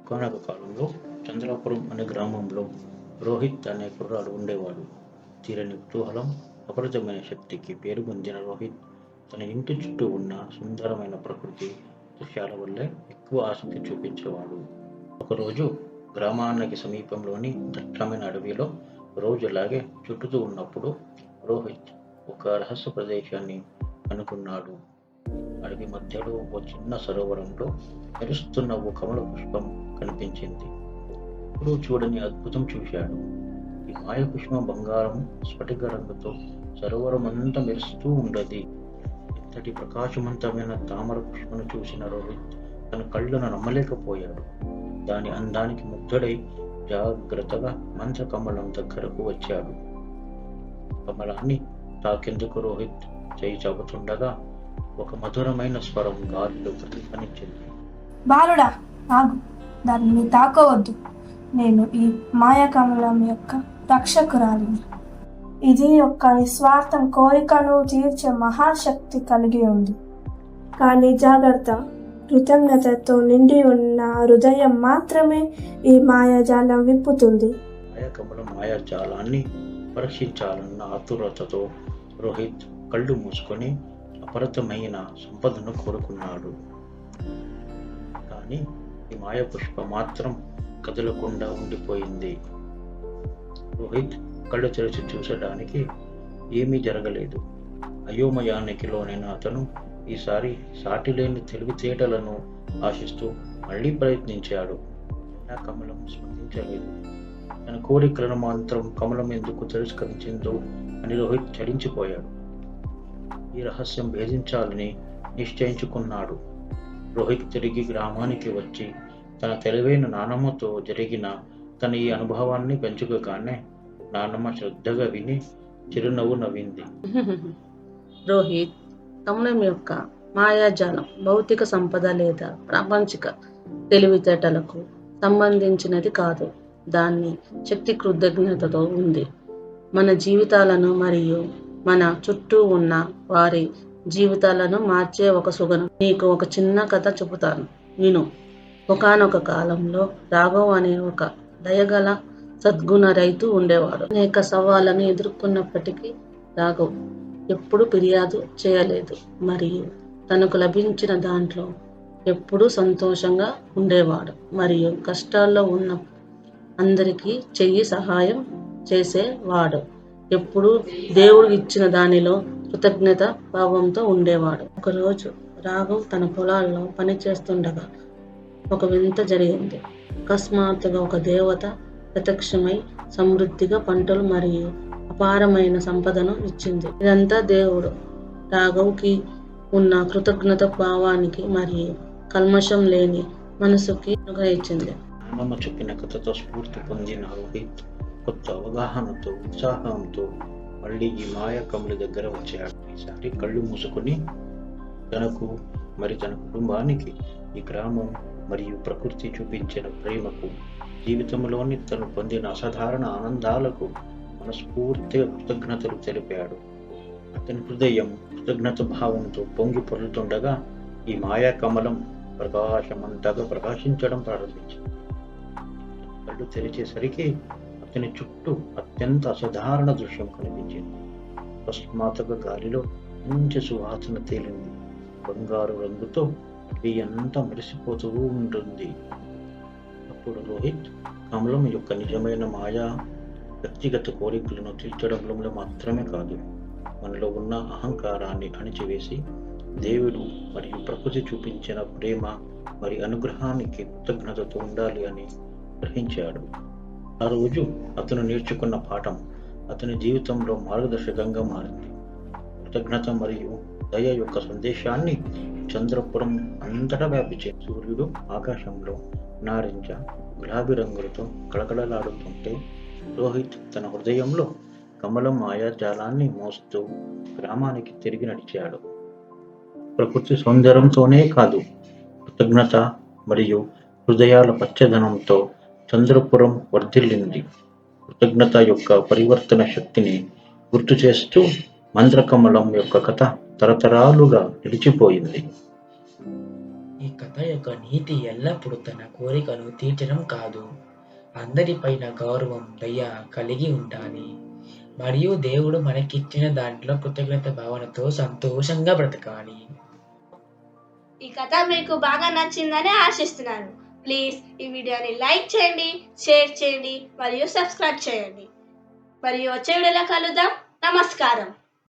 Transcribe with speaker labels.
Speaker 1: ఒకానొక కాలంలో చంద్రాపురం అనే గ్రామంలో రోహిత్ అనే కుర్రాడు ఉండేవాడు. తీరని కుతూహలం, అపరిమితమైన శక్తికి పేరు పొందిన రోహిత్ తన ఇంటి చుట్టూ ఉన్న సుందరమైన ప్రకృతి దృశ్యాల వల్లే ఎక్కువ ఆసక్తి చూపించేవాడు. ఒకరోజు గ్రామానికి సమీపంలోని దట్టమైన అడవిలో రోజులాగే చుట్టుతూ ఉన్నప్పుడు రోహిత్ ఒక రహస్య ప్రదేశాన్ని కనుగొన్నాడు. అడవి మధ్యలో ఓ చిన్న సరోవరంలో మెరుస్తున్న ఓ కమల పుష్పం కనిపించింది. ఎప్పుడూ చూడని అద్భుతం చూశాడు. ఈ మాయ పుష్పం బంగారం స్ఫటిక రంగుతో సరోవరం అంతా మెరుస్తూ ఉండేది. ఇంతటి ప్రకాశవంతమైన తామర పుష్పను చూసిన రోహిత్ తన కళ్ళను నమ్మలేకపోయాడు. దాని అందానికి ముగ్ధుడై జాగ్రత్తగా మంచ కమలం దగ్గరకు వచ్చాడు. కమలాన్ని తాకేందుకు రోహిత్ చేయి చాపుతుండగా ఒక మధురమైన స్వరం గాలిలో ప్రతిధ్వనించింది.
Speaker 2: బాలుడా, ఆగు, దాన్ని తాకోవద్దు. నేను ఈ మాయాకమలం యొక్క రక్షకురాలిని. ఇది యొక్క నిస్వార్థం కోరికను తీర్చే మహాశక్తి కలిగి ఉంది. కానీ జాగ్రత్త, కృతజ్ఞతతో నిండి ఉన్న హృదయం మాత్రమే ఈ మాయాజాలం విప్పుతుంది.
Speaker 1: మాయాకమలం మాయాజాలాన్ని పరీక్షించాలన్న ఆతురతతో రోహిత్ కళ్ళు మూసుకొని అపరితమైన సంపదను కోరుకున్నాడు. కానీ ఈ మాయ పుష్ప మాత్రం కదలకుండా ఉండిపోయింది. రోహిత్ కళ్ళు తెరిచి చూసడానికి ఏమీ జరగలేదు. అయోమయానికి లోనైన అతను ఈసారి సాటిలేని తెలివితేటలను ఆశిస్తూ మళ్ళీ ప్రయత్నించాడు. అయినా కమలం స్పందించలేదు. తన కోరికలను మాత్రం కమలం ఎందుకు తిరస్కరించిందో అని రోహిత్ చలించిపోయాడు. ఈ రహస్యం భేదించాలని నిశ్చయించుకున్నాడు. రోహిత్ తిరిగి గ్రామానికి వచ్చి తన తెలివైన నానమ్మతో జరిగిన తన ఈ అనుభవాన్ని పెంచుకోగానే నానమ్మ శ్రద్ధగా విని చిరునవ్వు నవ్వింది.
Speaker 3: రోహిత్, కమలం యొక్క మాయాజాలం భౌతిక సంపద లేదా ప్రాపంచిక తెలివితేటలకు సంబంధించినది కాదు. దాన్ని శక్తి కృతజ్ఞతతో ఉంది. మన జీవితాలను మరియు మన చుట్టూ ఉన్న వారి జీవితాలను మార్చే ఒక సుగనం. నీకు ఒక చిన్న కథ చెబుతాను, విను. ఒకానొక కాలంలో రాఘవ్ అనే ఒక దయగల సద్గుణ రైతు ఉండేవాడు. అనేక సవాళ్లను ఎదుర్కొన్నప్పటికీ రాఘవ్ ఎప్పుడు ఫిర్యాదు చేయలేదు మరియు తనకు లభించిన దాంట్లో ఎప్పుడూ సంతోషంగా ఉండేవాడు మరియు కష్టాల్లో ఉన్న అందరికీ సహాయం చేసేవాడు. ఎప్పుడూ దేవుడు ఇచ్చిన దానిలో కృతజ్ఞత భావంతో ఉండేవాడు. ఒకరోజు రాఘవ్ తన పొలాల్లో పనిచేస్తుండగా ఒక వింత జరిగింది. అకస్మాత్తుగా ఒక దేవత ప్రత్యక్షమై సమృద్ధిగా పంటలు మరియు అపారమైన సంపదను ఇచ్చింది. ఇదంతా దేవుడు రాఘవ్కి ఉన్న కృతజ్ఞత భావానికి మరియు కల్మషం లేని మనసుకి అనుగ్రహించింది.
Speaker 1: నానమ్మ చెప్పిన కథతో స్ఫూర్తి పొందిన రోహిత్ కొత్త అవగాహనతో ఉత్సాహంతో మళ్ళీ ఈ మాయాకముల దగ్గర వచ్చాడు. ఈసారి కళ్ళు మూసుకొని తనకు తన కుటుంబానికి ఈ గ్రామం మరియు ప్రకృతి చూపించిన ప్రేమకు, జీవితంలోని తను పొందిన అసాధారణ ఆనందాలకు మనస్ఫూర్తిగా కృతజ్ఞతలు తెలిపాడు. అతని హృదయం కృతజ్ఞత భావంతో పొంగి పొరులుతుండగా ఈ మాయా కమలం ప్రకాశమంతగా ప్రకాశించడం ప్రారంభించింది. కళ్ళు తెరిచేసరికి అతని చుట్టూ అత్యంత అసాధారణ దృశ్యం కనిపించింది. అకస్మాత్తుగా గాలిలో మంచి సువాసన తేలింది. బంగారు రంగుతో అవి అంతా మెరిసిపోతూ ఉంటుంది. అప్పుడు రోహిత్ కమలం యొక్క నిజమైన మాయా వ్యక్తిగత కోరికలను తీర్చడంలో మాత్రమే కాదు, మనలో ఉన్న అహంకారాన్ని అణిచివేసి దేవుడు మరియు ప్రకృతి చూపించిన ప్రేమ మరియు అనుగ్రహానికి కృతజ్ఞతతో ఉండాలి అని గ్రహించాడు. ఆ రోజు అతను నేర్చుకున్న పాఠం అతని జీవితంలో మార్గదర్శకంగా మారింది. కృతజ్ఞత మరియు దయ యొక్క సందేశాన్ని చంద్రపురం అంతటా వ్యాపించే. సూర్యుడు ఆకాశంలో నారింజ గులాబీ రంగులతో కళకళలాడుతుంటే రోహిత్ తన హృదయంలో కమలం మాయాజాలాన్ని మోస్తూ గ్రామానికి తిరిగి నడిచాడు. ప్రకృతి సౌందర్యంతోనే కాదు, కృతజ్ఞత మరియు హృదయాల పచ్చదనంతో చంద్రపురం వర్ధిల్లింది. కృతజ్ఞత యొక్క పరివర్తన శక్తిని గుర్తు చేస్తూ మంత్రకమలం యొక్క కథ తరతరాలుగా నిలిచిపోయింది.
Speaker 4: ఈ కథ కథ యొక్క నీతి ఎల్లప్పుడూ తన కోరికను తీర్చడం కాదు, అందరిపైన గౌరవం, దయ కలిగి ఉండాలి. మరియు దేవుడు మనకిచ్చిన దాంట్లో కృతజ్ఞత భావనతో సంతోషంగా బ్రతకాలి.
Speaker 2: ఈ కథ మీకు బాగా నచ్చిందని ఆశిస్తున్నాను. ప్లీజ్ ఈ వీడియోని లైక్ చేయండి, షేర్ చేయండి మరియు సబ్స్క్రైబ్ చేయండి. మరియు వచ్చే వీడియోలో కలుద్దాం. నమస్కారం.